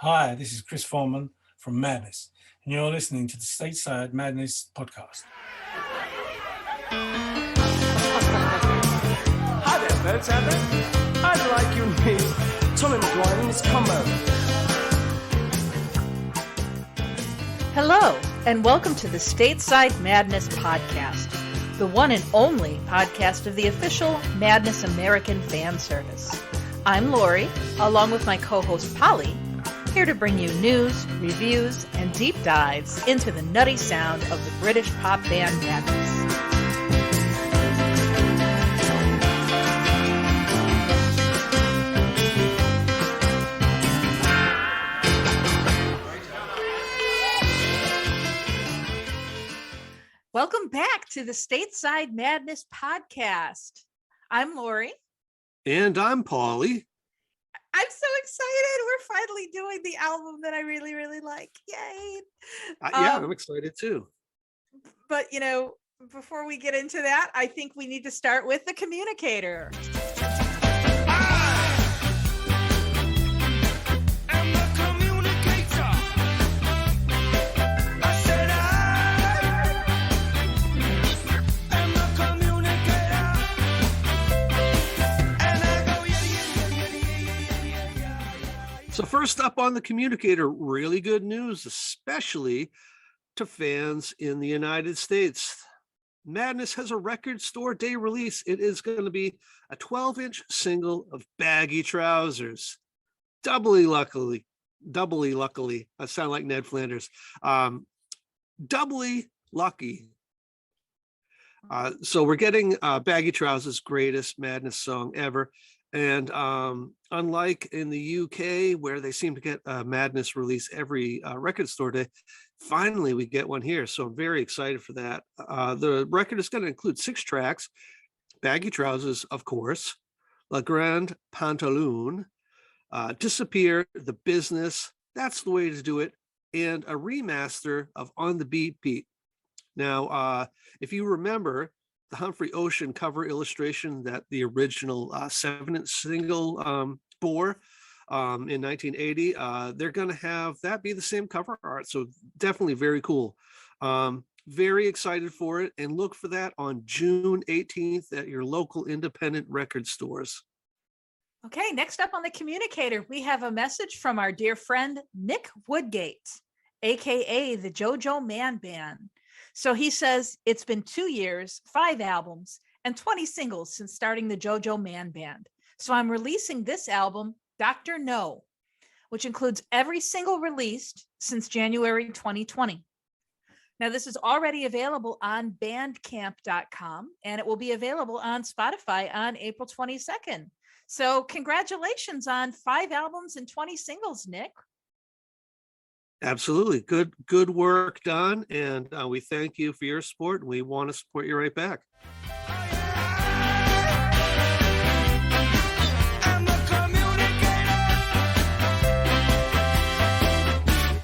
Hi, this is Chris Foreman from Madness, and you're listening to the Stateside Madness podcast. Hi there, folks out there. I'd like you to meet Tommy McGuire and his combo. Hello, and welcome to the Stateside Madness podcast, the one and only podcast of the official Madness American fan service. I'm Lori, along with my co-host Polly, here to bring you news, reviews, and deep dives into the nutty sound of the British pop band Madness. Welcome back to the Stateside Madness podcast. I'm Lori. And I'm Polly. I'm so excited. We're finally doing the album that I really, really like. Yay. I'm excited too. But, before we get into that, I think we need to start with the communicator. So first up on the communicator, really good news, especially to fans in the United States. Madness has a record store day release. It is going to be a 12-inch single of Baggy Trousers. Doubly luckily. I sound like Ned Flanders. Doubly lucky. So we're getting Baggy Trousers' greatest Madness song ever. And unlike in the UK, where they seem to get a Madness release every record store day, finally we get one here. So I'm very excited for that. The record is going to include 6 tracks: Baggy Trousers, of course, La Grande Pantaloon, Disappear, The Business, That's the Way to Do It, and a remaster of On the Beat Pete. Now, if you remember, the Humphrey Ocean cover illustration that the original 7-inch single bore in 1980, they're going to have that be the same cover art. So definitely very cool. Very excited for it, and look for that on June 18th at your local independent record stores. Okay, next up on the communicator, we have a message from our dear friend Nick Woodgate, aka the JoJo Man Band. So he says, it's been 2 years, 5 albums, and 20 singles since starting the JoJo Man Band. So I'm releasing this album, Dr. No, which includes every single released since January 2020. Now, this is already available on bandcamp.com, and it will be available on Spotify on April 22nd. So congratulations on 5 albums and 20 singles, Nick. Absolutely. Good work done. And we thank you for your support, and we want to support you right back.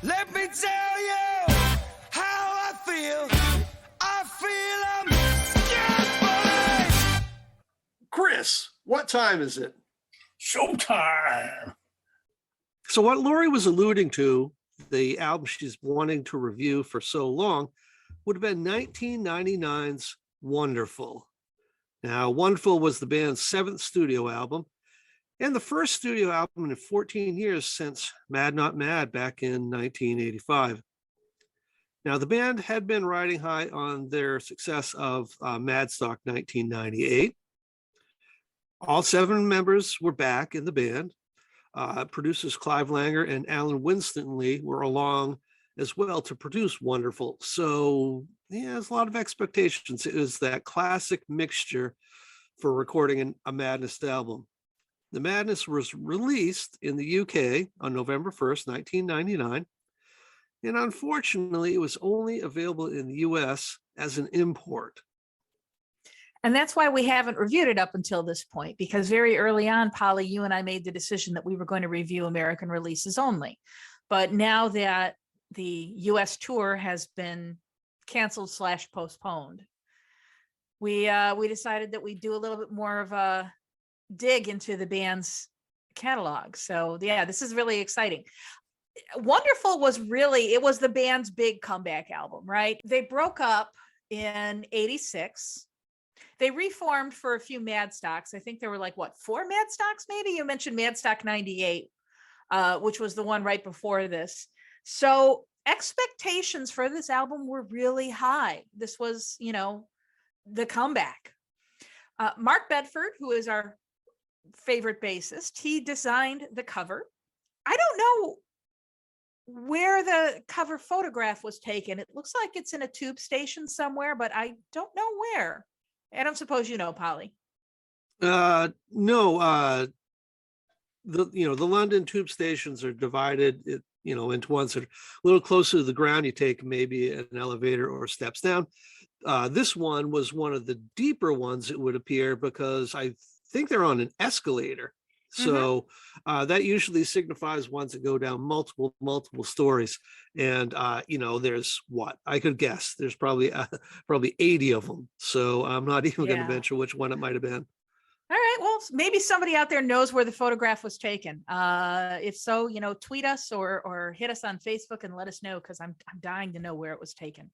Let me tell you how I feel. I'm scared. Chris, what time is it? Showtime! So what Lori was alluding to, the album she's wanting to review for so long, would have been 1999's Wonderful. Now, Wonderful was the band's 7th studio album, and the first studio album in 14 years since Mad Not Mad back in 1985. Now, the band had been riding high on their success of Madstock 1998. All 7 members were back in the band. Producers Clive Langer and Alan Winstonley were along as well to produce Wonderful. So, yeah, there's a lot of expectations. It was that classic mixture for recording a Madness album. The Madness was released in the UK on November 1st, 1999. And unfortunately, it was only available in the US as an import. And that's why we haven't reviewed it up until this point, because very early on, Polly, you and I made the decision that we were going to review American releases only. But now that the US tour has been canceled / postponed, we decided that we'd do a little bit more of a dig into the band's catalog. So yeah, this is really exciting. Wonderful was really, it was the band's big comeback album, right? They broke up in 86. They reformed for a few Mad Stocks. I think there were like, what, 4 Mad Stocks maybe? You mentioned Mad Stock 98, which was the one right before this. So expectations for this album were really high. This was, the comeback. Mark Bedford, who is our favorite bassist, he designed the cover. I don't know where the cover photograph was taken. It looks like it's in a tube station somewhere, but I don't know where. I don't suppose you know, Polly. No, the London tube stations are divided, into ones that are a little closer to the ground. You take maybe an elevator or steps down. This one was one of the deeper ones, it would appear, because I think they're on an escalator. So that usually signifies ones that go down multiple stories. And, there's what I could guess. There's probably 80 of them. So I'm not even going to venture which one it might have been. All right. Well, maybe somebody out there knows where the photograph was taken. If so, tweet us or hit us on Facebook and let us know, because I'm dying to know where it was taken.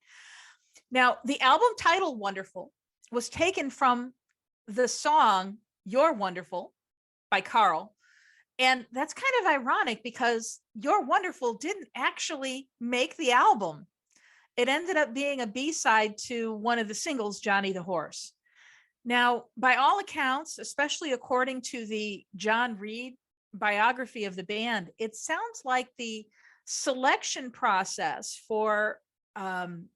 Now, the album title Wonderful was taken from the song You're Wonderful by Carl. And that's kind of ironic because You're Wonderful didn't actually make the album. It ended up being a B-side to one of the singles, Johnny the Horse. Now, by all accounts, especially according to the John Reed biography of the band, it sounds like the selection process for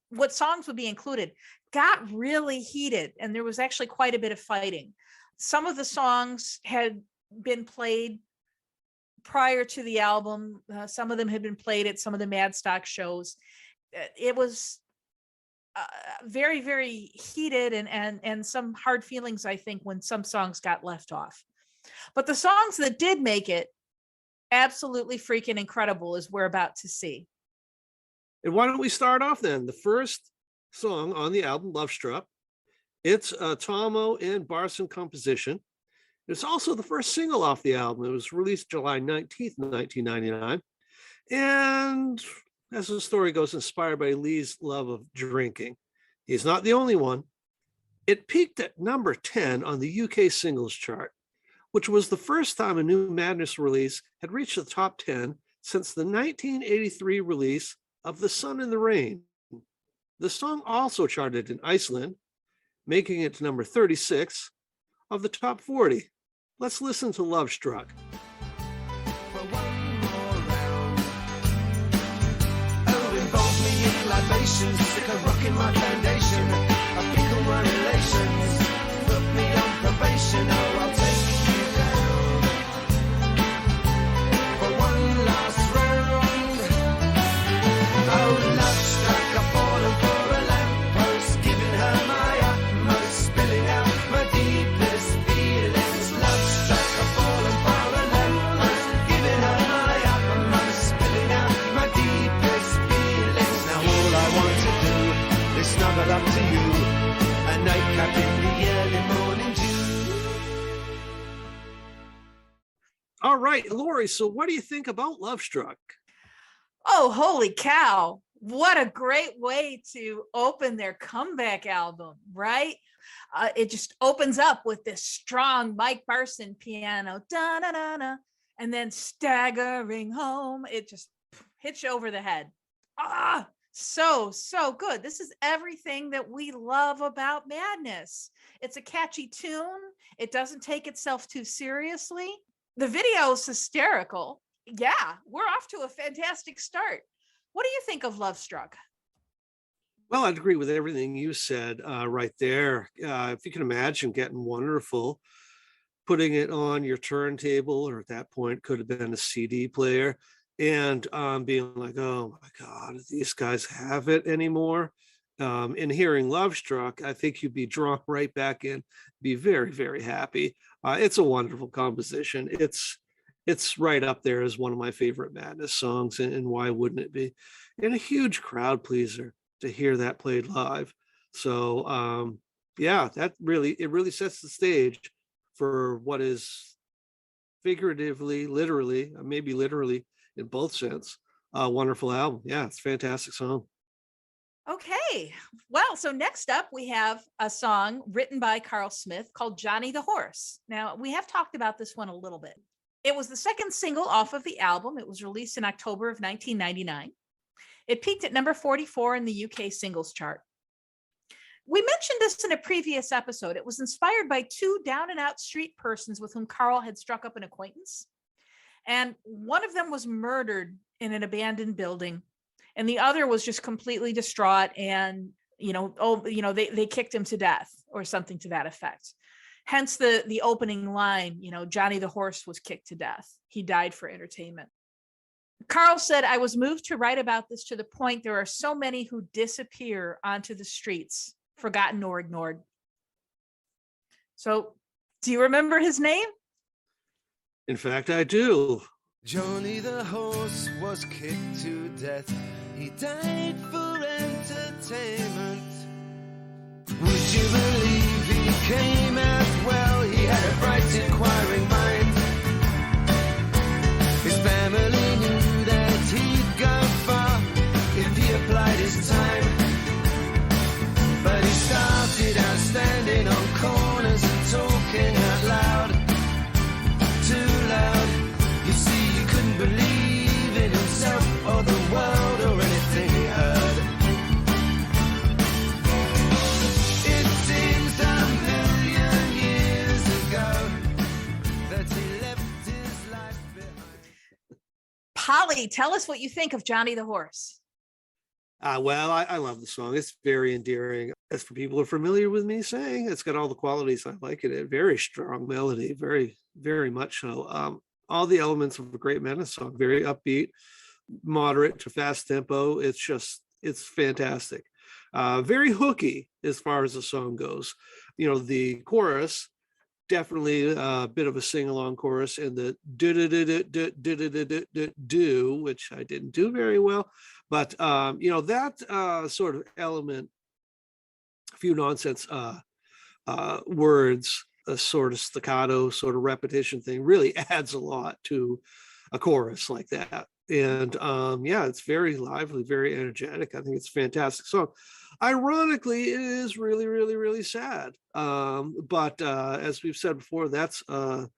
what songs would be included got really heated, and there was actually quite a bit of fighting. Some of the songs had been played prior to the album. Some of them had been played at some of the Mad Stock shows. It was very, very heated and some hard feelings, I think, when some songs got left off. But the songs that did make it absolutely freaking incredible, as we're about to see. And why don't we start off then? The first song on the album, Love Struck. It's a Tomo and Barson composition. It's also the first single off the album. It was released July 19th, 1999. And as the story goes, inspired by Lee's love of drinking. He's not the only one. It peaked at number 10 on the UK singles chart, which was the first time a new Madness release had reached the top 10 since the 1983 release of The Sun and the Rain. The song also charted in Iceland, making it to number 36 of the top 40. Let's listen to Love Struck. Sick of rocking my foundation. I pickle my relations. Put me on probation. Oh, I'll take you down for one last round. Oh, love struck, I've fallen for a lamppost, giving her my utmost, spilling out my deepest feelings. Love struck, I've fallen for a lamppost, giving her my utmost, spilling out my deepest feelings. Now all I want to do is snuggle up to you, a nightcap in the early morning dew. All right, Lori, so what do you think about Love Struck? Oh, holy cow. What a great way to open their comeback album, right? It just opens up with this strong Mike Barson piano, da-da-da-da, and then staggering home. It just hits you over the head. So good. This is everything that we love about Madness. It's a catchy tune. It doesn't take itself too seriously. The video is hysterical. Yeah, we're off to a fantastic start. What do you think of Love Struck? Well, I'd agree with everything you said right there. If you can imagine getting Wonderful, putting it on your turntable, or at that point could have been a CD player, and being like, oh my God, do these guys have it anymore? And hearing Love Struck, I think you'd be drawn right back in, be very, very happy. It's a wonderful composition. It's right up there as one of my favorite Madness songs, and why wouldn't it be? And a huge crowd pleaser to hear that played live. So yeah, it really sets the stage for what is figuratively, literally, maybe literally in both sense, wonderful album. Yeah, it's a fantastic song. Okay. Well, so next up we have a song written by Carl Smith called Johnny the Horse. Now, we have talked about this one a little bit. It was the second single off of the album. It was released in October of 1999. It peaked at number 44 in the UK singles chart. We mentioned this in a previous episode. It was inspired by two down and out street persons with whom Carl had struck up an acquaintance. And one of them was murdered in an abandoned building. And the other was just completely distraught and, they kicked him to death or something to that effect. Hence the opening line, Johnny the Horse was kicked to death. He died for entertainment. Carl said, I was moved to write about this to the point there are so many who disappear onto the streets, forgotten or ignored. So, do you remember his name? In fact, I do. Johnny the horse was kicked to death. He died for entertainment. Would you believe he came out well? He had a bright inquiring mind. His family knew that he'd go far if he applied his time. But he started out standing on corners and talking out loud. Too loud. You see, he couldn't believe in himself or the world or anything he heard. It seems a million years ago that he left his life behind. Polly, tell us what you think of Johnny the Horse. Well, I love the song. It's very endearing. As for people who are familiar with me saying, it's got all the qualities I like in it. Very strong melody, very, very much so. All the elements of a great Madness song, very upbeat, moderate to fast tempo. It's fantastic. Very hooky as far as the song goes. The chorus, definitely a bit of a sing-along chorus, and the do, which I didn't do very well. But, that sort of element, a few nonsense words, a sort of staccato, sort of repetition thing really adds a lot to a chorus like that. And it's very lively, very energetic. I think it's a fantastic song. Ironically, it is really, really, really sad. But as we've said before, that's a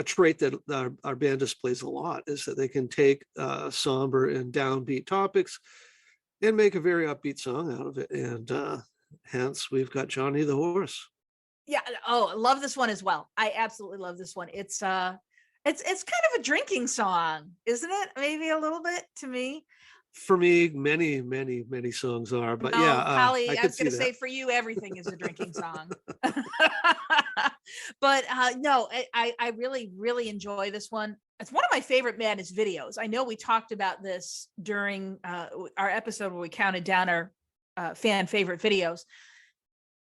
trait that our band displays a lot, is that they can take somber and downbeat topics and make a very upbeat song out of it. And hence we've got Johnny the Horse. Yeah. Oh, I love this one as well. I absolutely love this one. It's kind of a drinking song, isn't it? Maybe a little bit to me. For me, many, many, many songs are, but no, yeah, Polly, I was going to that. say for you, everything is a drinking song. But no, I really, really enjoy this one. It's one of my favorite Madness videos. I know we talked about this during our episode where we counted down our fan favorite videos.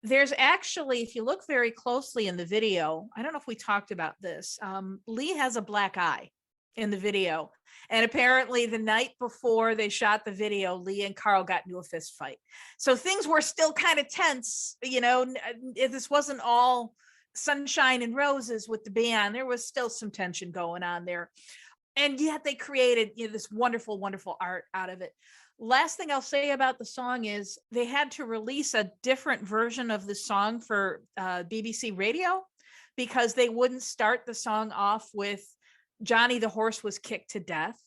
There's actually, if you look very closely in the video, I don't know if we talked about this. Lee has a black eye in the video. And apparently the night before they shot the video, Lee and Carl got into a fist fight. So things were still kind of tense. This wasn't all sunshine and roses with the band. There was still some tension going on there. And yet they created this wonderful, wonderful art out of it. Last thing I'll say about the song is they had to release a different version of the song for BBC Radio because they wouldn't start the song off with Johnny the Horse was kicked to death.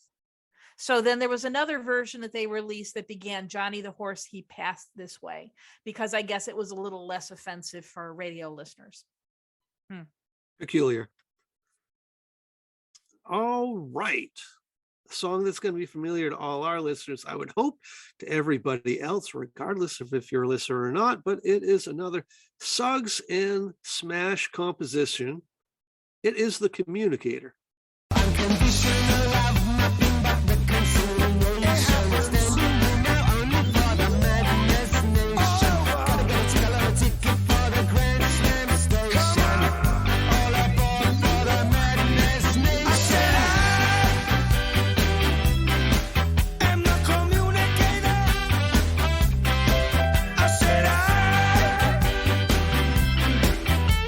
So then there was another version that they released that began Johnny the Horse, he passed this way, because I guess it was a little less offensive for radio listeners. Peculiar. All right. A song that's going to be familiar to all our listeners, I would hope to everybody else, regardless of if you're a listener or not, but it is another Suggs and Smash composition. It is The Communicator. Unconditional love, nothing but reconciliation. Standing now only for the Madness Nation. Gotta get a stellar ticket for the Grand Slam station. All aboard for the Madness Nation. I am the communicator. I said I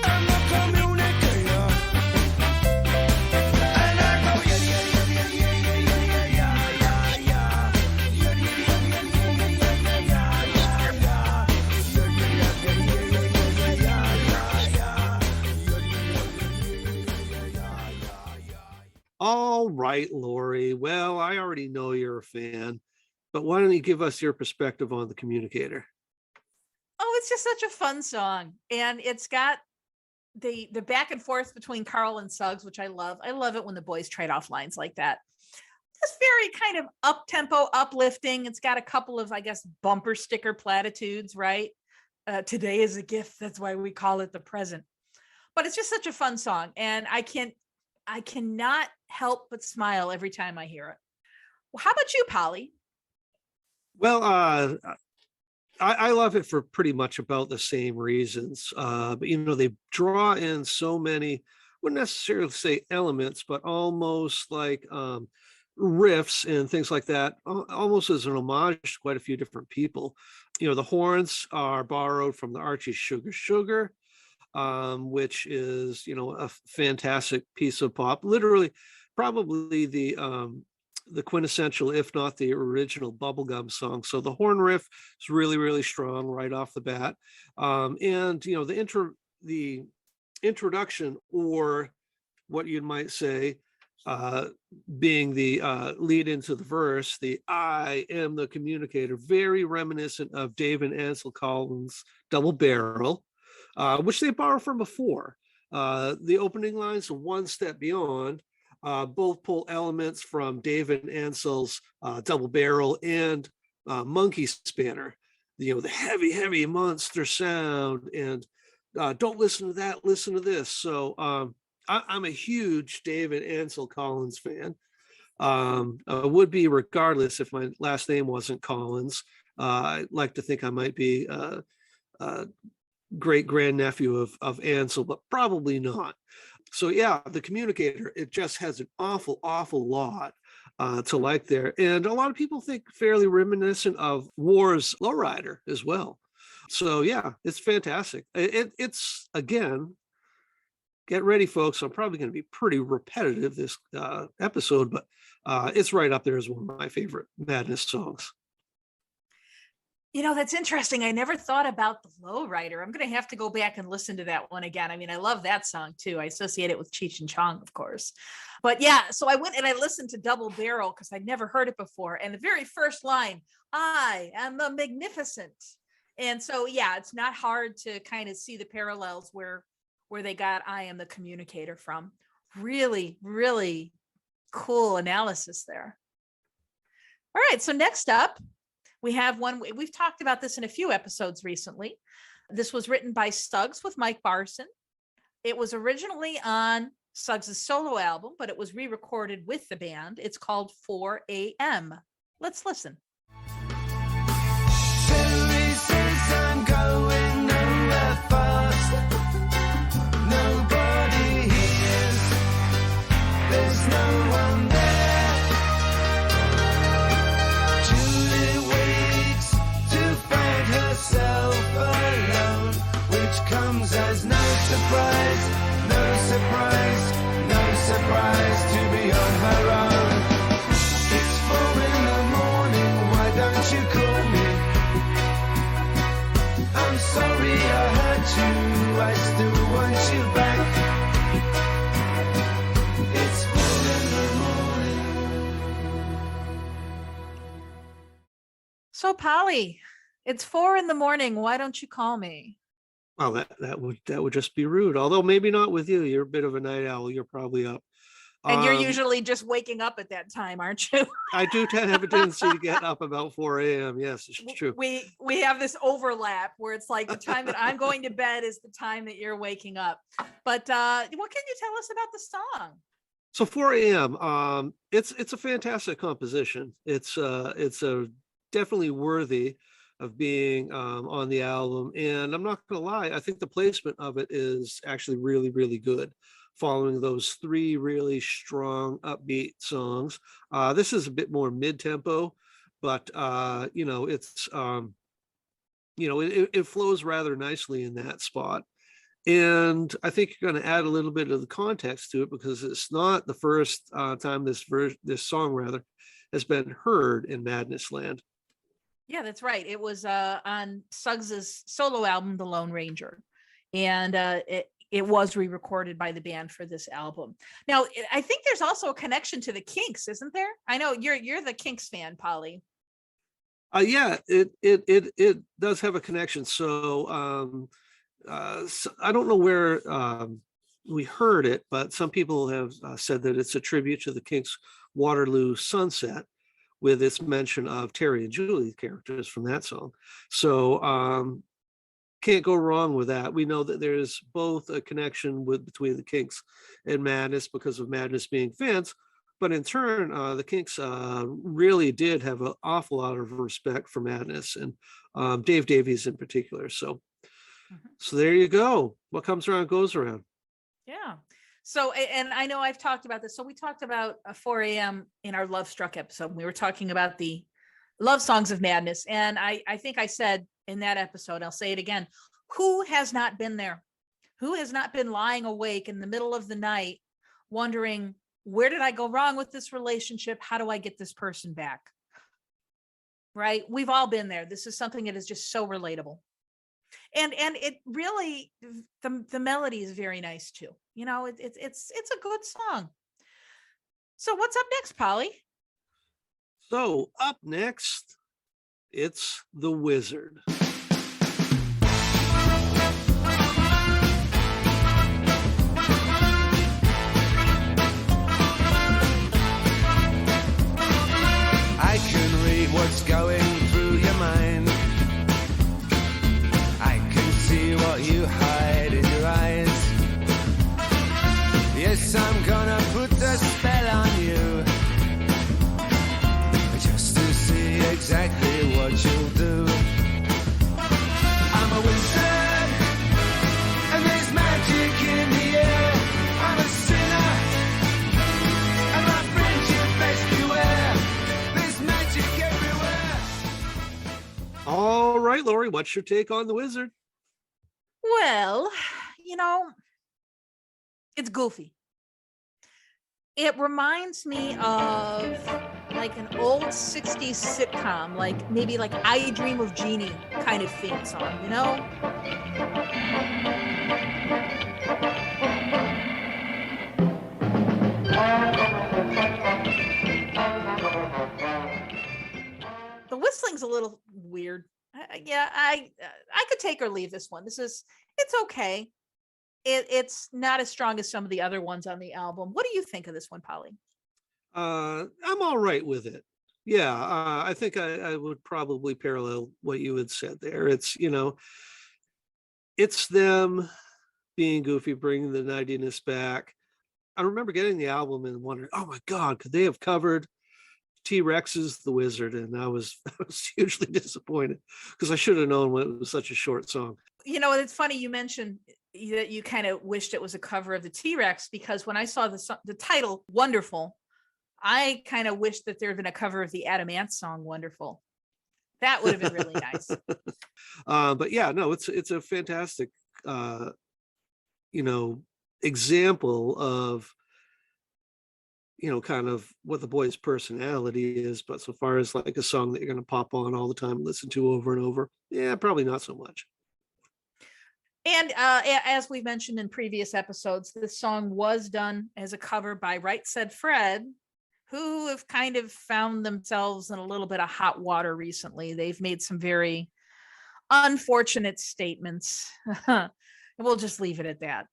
am the communicator. right, Lori. Well, I already know you're a fan, but why don't you give us your perspective on the Communicator? Oh, it's just such a fun song. And it's got the back and forth between Carl and Suggs, which I love. I love it when the boys trade off lines like that. It's very kind of up tempo, uplifting. It's got a couple of, I guess, bumper sticker platitudes, right? Today is a gift. That's why we call it the present. But it's just such a fun song. And I cannot help but smile every time I hear it. Well, how about you, Polly? Well, I love it for pretty much about the same reasons. But they draw in so many, wouldn't necessarily say elements, but almost like riffs and things like that, almost as an homage to quite a few different people. The horns are borrowed from the Archie Sugar Sugar, which is, a fantastic piece of pop, literally probably the quintessential, if not the original bubblegum song. So the horn riff is really, really strong right off the bat. And, the introduction, or what you might say, being the lead into the verse, the I am the communicator, very reminiscent of Dave and Ansel Collins' Double Barrel, which they borrowed from before. The opening lines, One Step Beyond, both pull elements from David Ansel's Double Barrel and Monkey Spanner, the heavy, heavy monster sound, and don't listen to that, listen to this. So I'm a huge David Ansel Collins fan. I would be regardless if my last name wasn't Collins. I like to think I might be a great grandnephew of Ansel, but probably not. So yeah, the Communicator, it just has an awful lot to like there. And a lot of people think fairly reminiscent of War's Lowrider as well. So yeah, it's fantastic. It's, again, get ready, folks. I'm probably going to be pretty repetitive this episode, but it's right up there as one of my favorite Madness songs. That's interesting. I never thought about the Lowrider. I'm going to have to go back and listen to that one again. I mean, I love that song too. I associate it with Cheech and Chong, of course. But yeah, so I went and I listened to Double Barrel because I'd never heard it before. And the very first line, I am the magnificent. And so, yeah, it's not hard to kind of see the parallels where they got I am the communicator from. Really, really cool analysis there. All right, so next up, we have one, we've talked about this in a few episodes recently. This was written by Suggs with Mike Barson. It was originally on Suggs' solo album, but it was re-recorded with the band. It's called 4 a.m. Let's listen. Terry says I'm going nowhere fast. Nobody hears. There's no one there. Julie wakes to find herself alone, which comes as no surprise, no surprise, no surprise to be on her own. It's 4 a.m, why don't you call me? I'm sorry I hurt you, I still want you back. It's 4 a.m. So Polly, it's 4 a.m. Why don't you call me? Well, that would just be rude. Although maybe not with you. You're a bit of a night owl. You're probably up. And you're usually just waking up at that time, aren't you? I do have a tendency to get up about 4 a.m. Yes, it's true. We have this overlap where it's like the time that I'm going to bed is the time that you're waking up. But what can you tell us about the song? So 4 a.m. It's a fantastic composition. It's a definitely worthy of being on the album. And I'm not going to lie, I think the placement of it is actually really, really good, following those 3 really strong upbeat songs. This is a bit more mid-tempo, but it's it flows rather nicely in that spot. And I think you're going to add a little bit of the context to it, because it's not the first time this song has been heard in Madness Land. Yeah, that's right. It was on Suggs' solo album, The Lone Ranger. And it was re-recorded by the band for this album. Now, I think there's also a connection to the Kinks, isn't there? I know you're the Kinks fan, Polly. Yeah, it does have a connection. So, so I don't know where we heard it, but some people have said that it's a tribute to the Kinks' Waterloo Sunset, with its mention of Terry and Julie characters from that song. So can't go wrong with that. We know that there's both a connection between the Kinks and Madness because of Madness being fans, but in turn, the Kinks really did have an awful lot of respect for Madness, and Dave Davies in particular. So, so there you go. What comes around goes around. Yeah. So, and I know I've talked about this. So we talked about 4 a.m. in our Love Struck episode. We were talking about the love songs of Madness. And I think I said in that episode, I'll say it again, who has not been there? Who has not been lying awake in the middle of the night wondering, where did I go wrong with this relationship? How do I get this person back? Right? We've all been there. This is something that is just so relatable. And it really, the melody is very nice too. You know, it's a good song. So what's up next, Polly? So up next, it's The Wizard. I can read what's going through your mind. I can see what you hide in your eyes. Yes, I'm gonna put a spell on you, just to see exactly what you'll do. I'm a wizard, and there's magic in the air. I'm a sinner, and my friends should best beware. There's magic everywhere. All right, Lori, what's your take on The Wizard? Well, you know, it's goofy. It reminds me of like an old 60s sitcom, like maybe like I Dream of Jeannie kind of theme song, you know? The whistling's a little weird. I could take or leave this one. It's okay. It's not as strong as some of the other ones on the album. What do you think of this one, Polly? I'm all right with it. Yeah, I think I would probably parallel what you had said there. It's, you know, it's them being goofy, bringing the nuttiness back. I remember getting the album and wondering, oh my God, could they have covered T-Rex's The Wizard? And I was hugely disappointed because I should have known when it was such a short song. You know, it's funny you mentioned that you kind of wished it was a cover of the T-Rex, because when I saw the title Wonderful, I kind of wished that there had been a cover of the Adam Ant song Wonderful. That would have been really nice. But yeah, no, it's a fantastic you know, example of, you know, kind of what the boy's personality is. But so far as like a song that you're going to pop on all the time and listen to over and over, yeah, probably not so much. And as we mentioned in previous episodes, this song was done as a cover by Right Said Fred, who have kind of found themselves in a little bit of hot water recently. They've made some very unfortunate statements. We'll just leave it at that.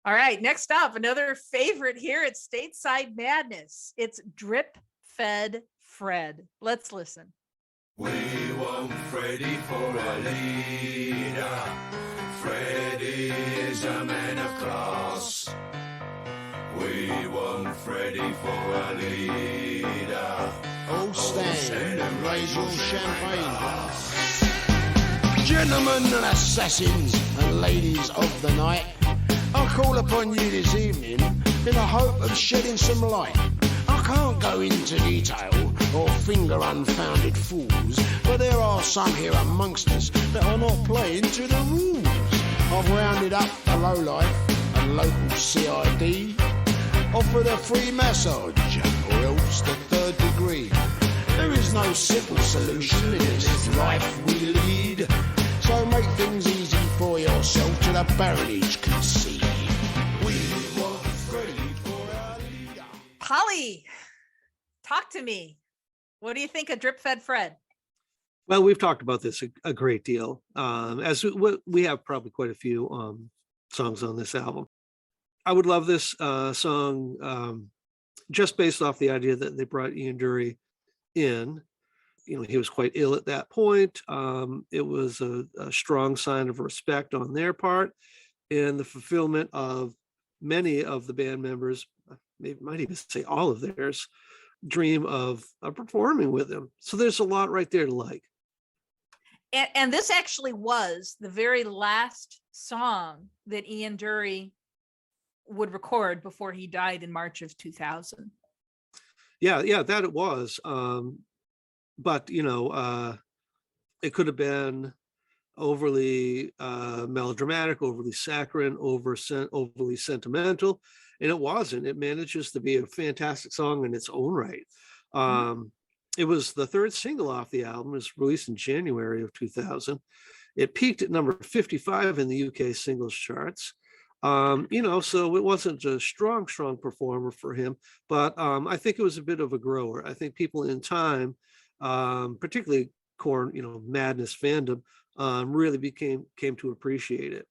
All right, next up, another favorite here at Stateside Madness. It's Drip Fed Fred. Let's listen. We want Freddie for a leader. Freddie is a man of class. We want Freddie for a leader. All stand and raise your champagne. Gentlemen and assassins and ladies of the night, I call upon you this evening in the hope of shedding some light. I can't go into detail or finger unfounded fools, but there are some here amongst us that are not playing to the rules. I've rounded up the lowlife and local CID, offered a free massage or else the third degree. There is no simple solution in this life we lead, so make things easy for yourself till the baronage could see. We were ready for our leader. Polly, talk to me. What do you think of Drip Fed Fred? Well, we've talked about this a great deal, as we have probably quite a few songs on this album. I would love this song just based off the idea that they brought Ian Dury in. You know, he was quite ill at that point. It was a strong sign of respect on their part and the fulfillment of many of the band members, maybe might even say all of theirs, dream of performing with him. So there's a lot right there to like. And this actually was the very last song that Ian Dury would record before he died in March of 2000. Yeah, that it was. But, you know, it could have been overly melodramatic, overly saccharine, overly sentimental, and it wasn't. It manages to be a fantastic song in its own right. It was the third single off the album. It was released in January of 2000. It peaked at number 55 in the UK singles charts. You know, so it wasn't a strong performer for him, but I think it was a bit of a grower. I think people in time, particularly core, you know, Madness fandom, really came to appreciate it.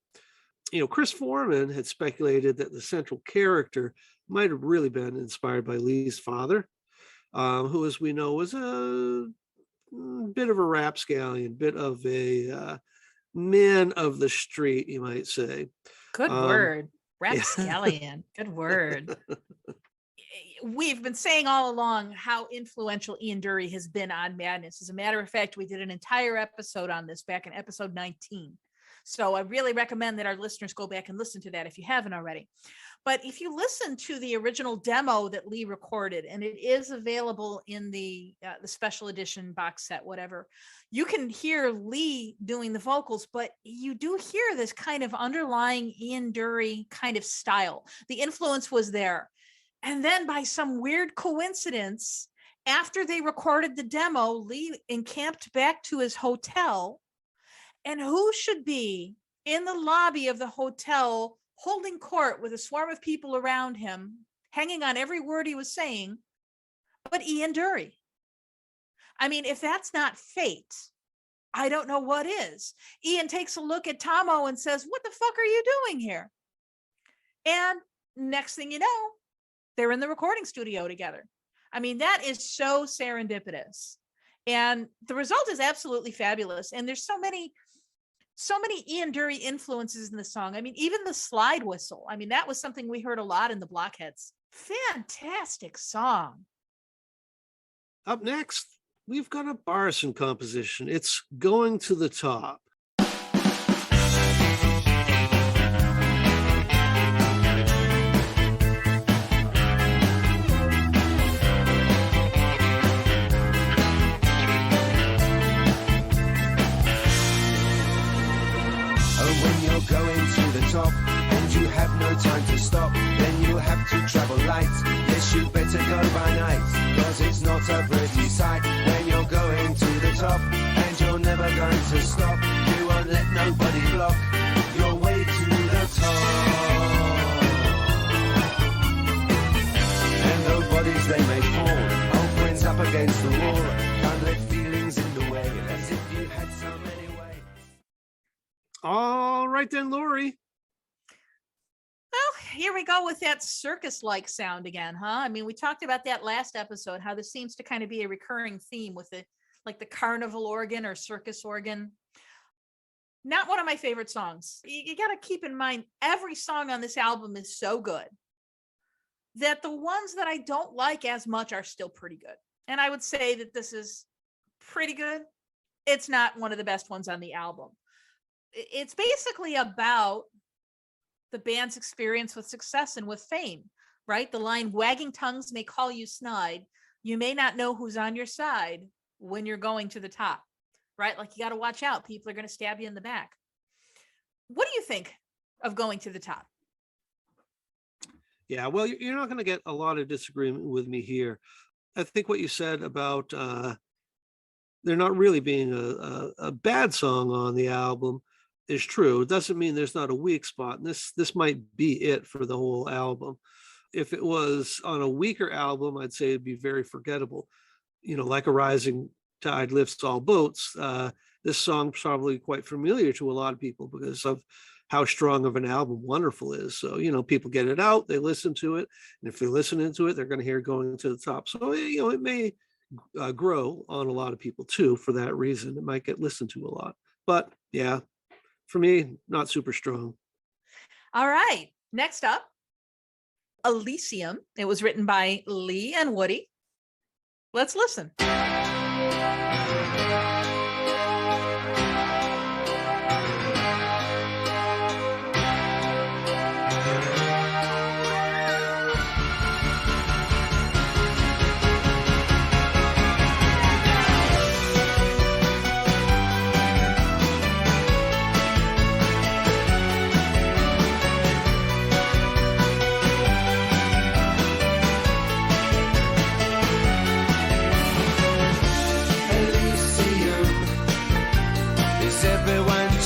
You know, Chris Foreman had speculated that the central character might have really been inspired by Lee's father, who, as we know, was a bit of a rapscallion, bit of a man of the street, you might say. Good word. Rapscallion. Good word. We've been saying all along how influential Ian Dury has been on Madness. As a matter of fact, we did an entire episode on this back in episode 19. So I really recommend that our listeners go back and listen to that if you haven't already. But if you listen to the original demo that Lee recorded, and it is available in the special edition box set, whatever, you can hear Lee doing the vocals, but you do hear this kind of underlying Ian Dury kind of style. The influence was there. And then by some weird coincidence, after they recorded the demo, Lee encamped back to his hotel. And who should be in the lobby of the hotel holding court with a swarm of people around him, hanging on every word he was saying, but Ian Dury? I mean, if that's not fate, I don't know what is. Ian takes a look at Tomo and says, "What the fuck are you doing here?" And next thing you know, they're in the recording studio together. I mean, that is so serendipitous. And the result is absolutely fabulous. And there's so many Ian Dury influences in the song. I mean, even the slide whistle. I mean, that was something we heard a lot in the Blockheads. Fantastic song. Up next, we've got a Barson composition. It's Going to the Top. Going to the top, and you have no time to stop, then you'll have to travel light. Yes, you better go by night, cause it's not a pretty sight when you're going to the top, and you're never going to stop. You won't let nobody block your way to the top. And though bodies they may fall, old friends up against the wall, can't let feelings in the way, as if you had so many ways. All right then, Lori. Well, here we go with that circus-like sound again, huh? I mean, we talked about that last episode, how this seems to kind of be a recurring theme with the carnival organ or circus organ. Not one of my favorite songs. You got to keep in mind, every song on this album is so good that the ones that I don't like as much are still pretty good. And I would say that this is pretty good. It's not one of the best ones on the album. It's basically about the band's experience with success and with fame, right? The line, "Wagging tongues may call you snide. You may not know who's on your side when you're going to the top," right? Like, you got to watch out. People are going to stab you in the back. What do you think of Going to the Top? Yeah, well, you're not going to get a lot of disagreement with me here. I think what you said about there not really being a bad song on the album, is true. It doesn't mean there's not a weak spot. And this might be it for the whole album. If it was on a weaker album, I'd say it'd be very forgettable. Like a rising tide lifts all boats. This song's probably quite familiar to a lot of people because of how strong of an album Wonderful is. So, people get it out, they listen to it. And if they're listening to it, they're going to hear it going to the top. So, it may grow on a lot of people too. For that reason, it might get listened to a lot. But yeah, for me, not super strong. All right. Next up, Elysium. It was written by Lee and Woody. Let's listen.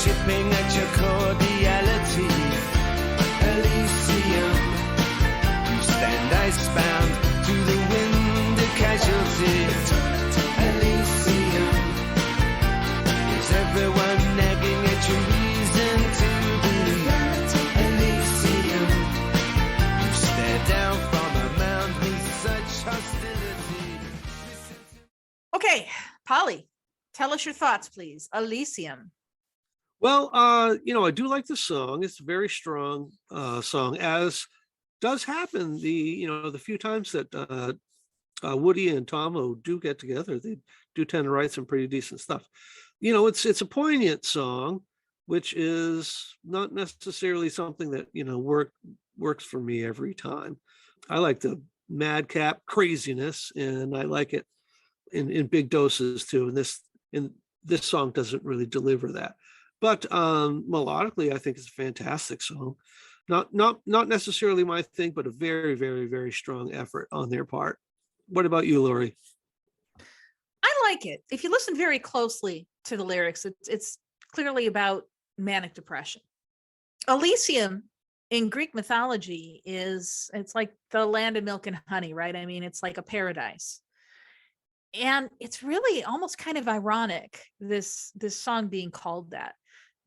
Chipping at your cordiality, Elysium. You stand icebound to the wind, a casualty, Elysium. Is everyone nagging at your reason to believe, Elysium? You stare down from a mound with such hostility. Okay, Polly, tell us your thoughts, please. Elysium. Well, I do like the song. It's a very strong song, as does happen the few times that Woody and Tomo do get together. They do tend to write some pretty decent stuff. It's a poignant song, which is not necessarily something that works for me every time. I like the madcap craziness, and I like it in big doses too. And this song doesn't really deliver that. But melodically, I think it's a fantastic song. Not necessarily my thing, but a very, very, very strong effort on their part. What about you, Lori? I like it. If you listen very closely to the lyrics, it's clearly about manic depression. Elysium in Greek mythology it's like the land of milk and honey, right? I mean, it's like a paradise. And it's really almost kind of ironic, this song being called that,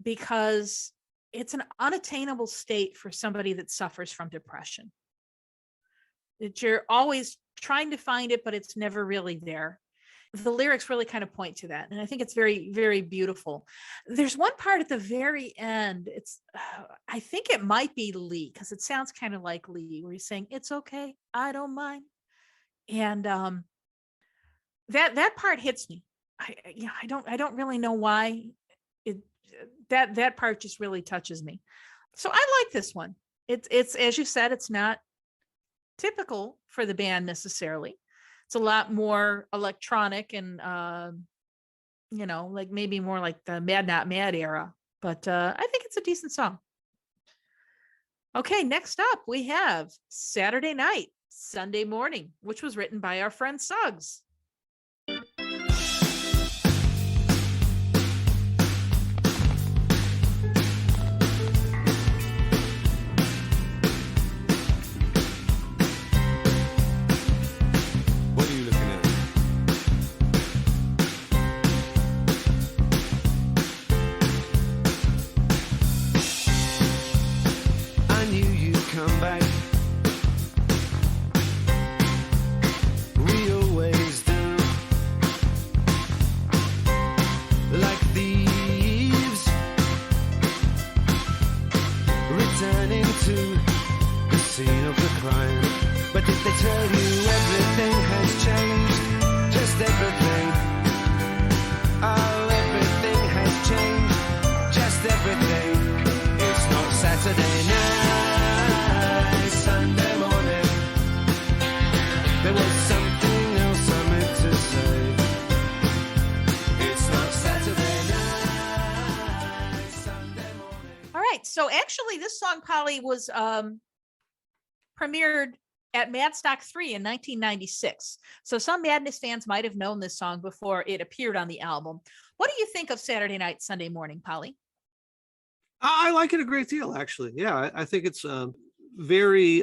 because it's an unattainable state for somebody that suffers from depression. That you're always trying to find it, but it's never really there. The lyrics really kind of point to that. And I think it's very, very beautiful. There's one part at the very end. I think it might be Lee, because it sounds kind of like Lee, where he's saying, "It's okay, I don't mind." And that part hits me. I don't really know why that part just really touches me. So I like this one. It's as you said, it's not typical for the band necessarily. It's a lot more electronic and like maybe more like the Mad Not Mad era, but I think it's a decent song. Okay, next up we have Saturday Night, Sunday Morning, which was written by our friend Suggs. Come back. We always do, like thieves, returning to the scene of the crime. But if they tell you everything has changed, just everything, oh, everything has changed, just everything. It's not Saturday night. Sunday morning, there was something else I meant to say. It's not Saturday night, Sunday morning. All right, so actually this song, Polly, was premiered at Madstock 3 in 1996. So some Madness fans might have known this song before it appeared on the album. What do you think of Saturday Night, Sunday Morning, Polly? I like it a great deal, actually. Yeah, I think it's very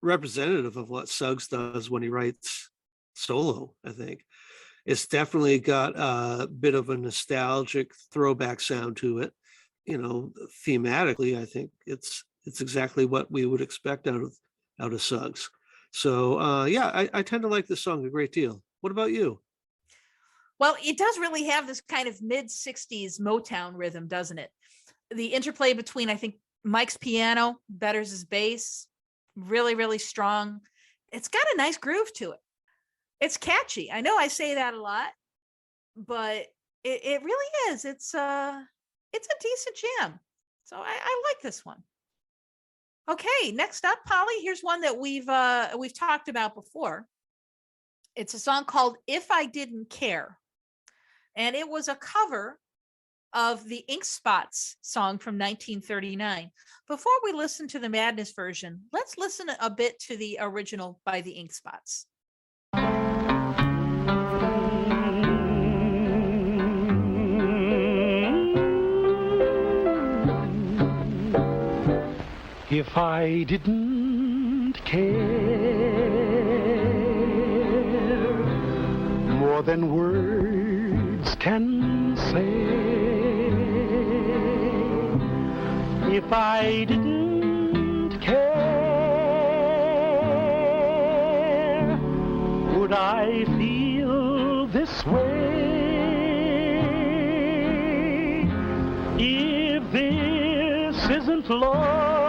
representative of what Suggs does when he writes solo. I think it's definitely got a bit of a nostalgic throwback sound to it. Thematically, I think it's exactly what we would expect out of Suggs. So yeah, I tend to like this song a great deal. What about you? Well, it does really have this kind of mid 60s Motown rhythm, doesn't it? The interplay between, I think, Mike's piano, Betters's bass, really, really strong. It's got a nice groove to it. It's catchy. I know I say that a lot, but it really is. It's a decent jam. So I like this one. Okay, next up, Polly, here's one that we've talked about before. It's a song called If I Didn't Care. And it was a cover of the Ink Spots song from 1939. Before we listen to the Madness version, let's listen a bit to the original by the Ink Spots. If I didn't care more than words can say, if I didn't care, would I feel this way? If this isn't love,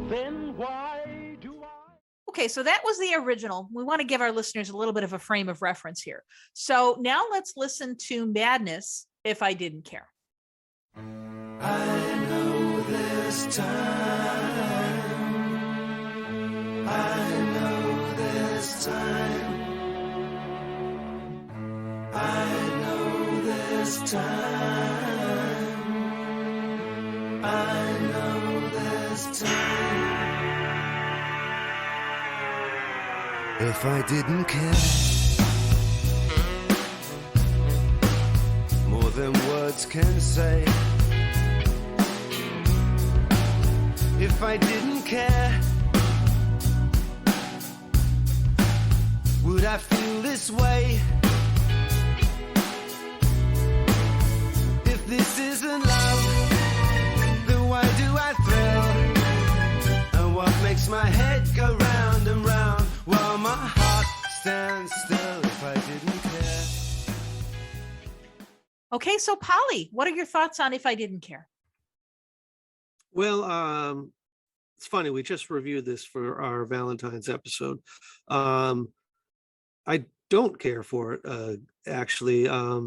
then why do I? Okay, so that was the original. We want to give our listeners a little bit of a frame of reference here. So now let's listen to Madness, If I Didn't Care. I know this time. I know this time. I know this time. I know this time. If I didn't care more than words can say, if I didn't care, would I feel this way? If this isn't love, then why do I thrill? And what makes my head go round and round while my heart stands still? If I didn't care. Okay, so Polly, what are your thoughts on If I Didn't Care? Well, it's funny. We just reviewed this for our Valentine's episode. I don't care for it, actually. I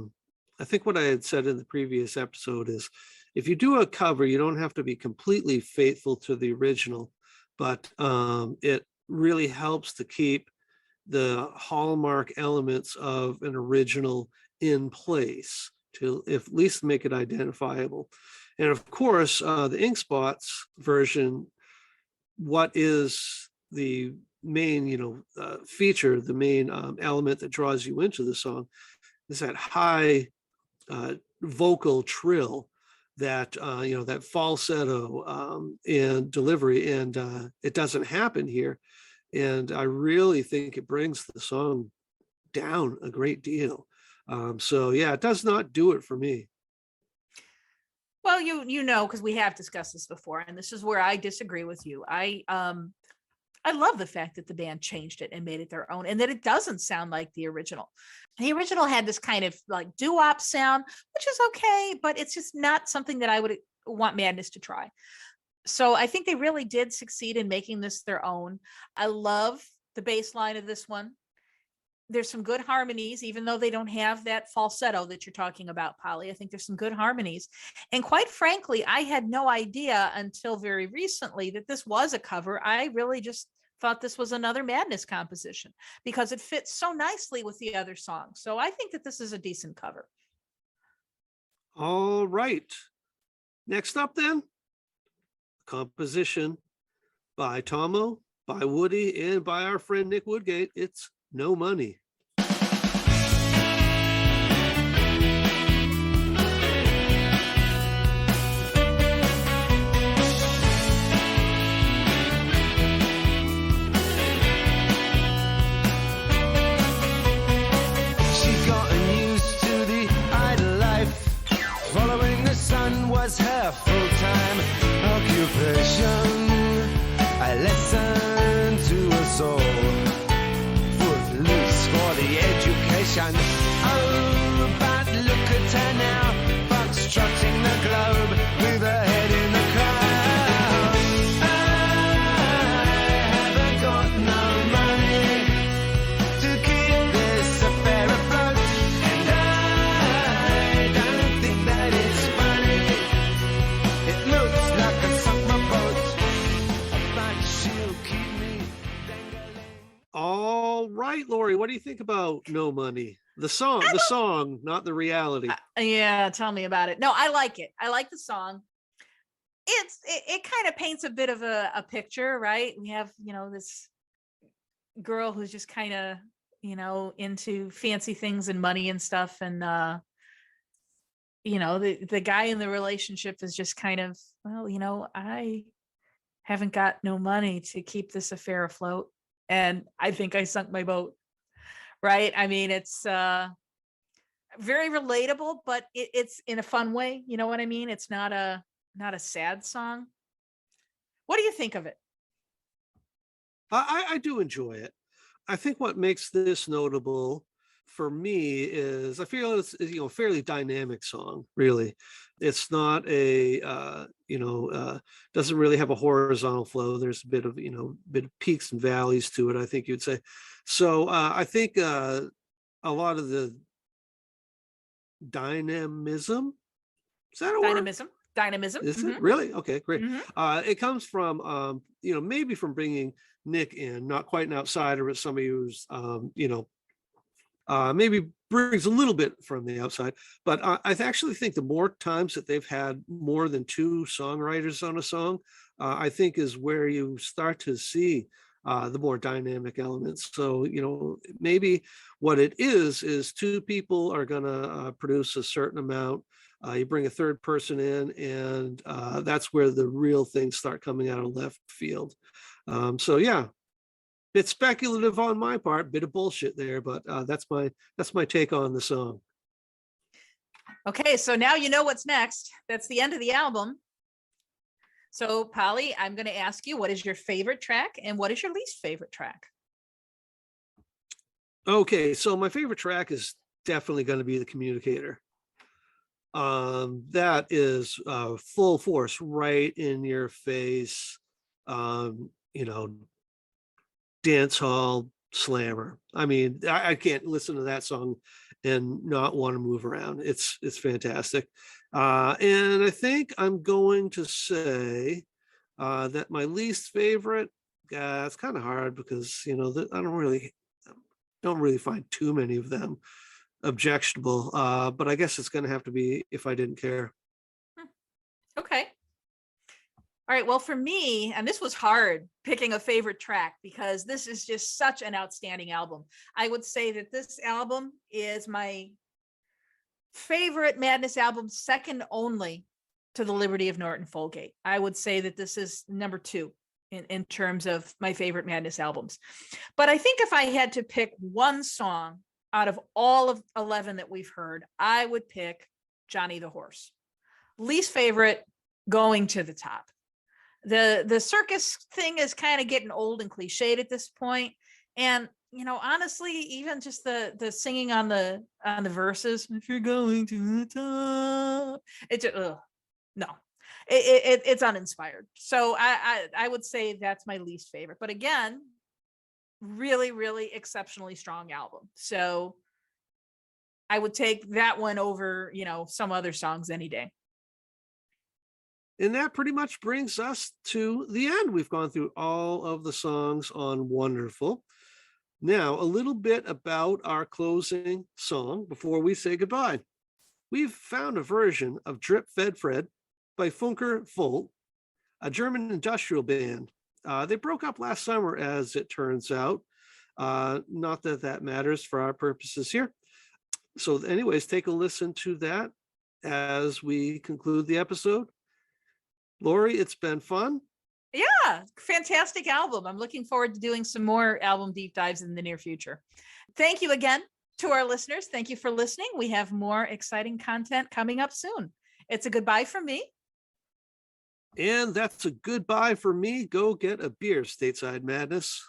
think what I had said in the previous episode is if you do a cover, you don't have to be completely faithful to the original, but it really helps to keep the hallmark elements of an original in place to at least make it identifiable. And of course, the Ink Spots version, what is the main, feature, the main element that draws you into the song is that high vocal trill, that that falsetto and delivery, and it doesn't happen here. And I really think it brings the song down a great deal. So yeah, it does not do it for me. Well, you know, because we have discussed this before, and this is where I disagree with you. I love the fact that the band changed it and made it their own, and that it doesn't sound like the original. The original had this kind of like doo-wop sound, which is okay, but it's just not something that I would want Madness to try. So I think they really did succeed in making this their own. I love the bass line of this one. There's some good harmonies, even though they don't have that falsetto that you're talking about, Polly. I think there's some good harmonies. And quite frankly, I had no idea until very recently that this was a cover. I really just thought this was another Madness composition because it fits so nicely with the other songs. So I think that this is a decent cover. All right. Next up then, composition by Tomo, by Woody, and by our friend Nick Woodgate. It's No Money. nation. Oh, but look at her now, foxtrotting the globe with her head in the cloud. I haven't got no money to keep this affair afloat, and I don't think that it's funny. It looks like I sunk my boat, but she'll keep me dangling. All right, Lori, what do you think about No Money? The song, not the reality. Yeah, tell me about it. No, I like it. I like the song. It kind of paints a bit of a picture, right? We have, this girl who's just kind of, into fancy things and money and stuff. And, the guy in the relationship is just kind of, well, I haven't got no money to keep this affair afloat. And I think I sunk my boat. Right. I mean, it's very relatable, but it's in a fun way. You know what I mean? It's not a sad song. What do you think of it? I do enjoy it. I think what makes this notable for me is I feel it's a fairly dynamic song. Really, it's not a doesn't really have a horizontal flow. There's a bit of peaks and valleys to it, I think you'd say. So I think a lot of the dynamism, is that a word? Dynamism. Is Mhm. it really? Okay, great. Mhm. It comes from maybe from bringing Nick in, not quite an outsider, but somebody who's maybe brings a little bit from the outside. But I actually think the more times that they've had more than two songwriters on a song, I think is where you start to see the more dynamic elements. So, maybe what it is two people are going to produce a certain amount. You bring a third person in, and that's where the real things start coming out of left field. So, yeah, bit speculative on my part, bit of bullshit there, but that's my take on the song. Okay, so now you know what's next. That's the end of the album. So, Polly, I'm going to ask you, what is your favorite track and what is your least favorite track? Okay, so my favorite track is definitely going to be The Communicator. That is full force, right in your face, dance hall slammer. I mean, I can't listen to that song and not want to move around. It's fantastic. And I think I'm going to say that my least favorite, it's kind of hard because I don't really find too many of them objectionable. But I guess it's going to have to be If I Didn't Care. Okay. All right. Well, for me, and this was hard picking a favorite track because this is just such an outstanding album. I would say that this album is my favorite Madness album, second only to The Liberty of Norton Folgate. I would say that this is number 2 in terms of my favorite Madness albums. But I think if I had to pick one song out of all of 11 that we've heard, I would pick Johnny the Horse. Least favorite, going to the top. The circus thing is kind of getting old and cliched at this point. And, honestly, even just the singing on the verses, if you're going to the top, it's no, it's uninspired. So I would say that's my least favorite. But again, really, really exceptionally strong album. So I would take that one over, some other songs any day. And that pretty much brings us to the end. We've gone through all of the songs on Wonderful. Now, a little bit about our closing song before we say goodbye. We've found a version of Drip Fed Fred by Funker Volt, a German industrial band. They broke up last summer, as it turns out. Not that that matters for our purposes here. So anyways, take a listen to that as we conclude the episode. Lori, it's been fun. Yeah, fantastic album. I'm looking forward to doing some more album deep dives in the near future. Thank you again to our listeners. Thank you for listening. We have more exciting content coming up soon. It's a goodbye from me. And that's a goodbye for me. Go get a beer, Stateside Madness.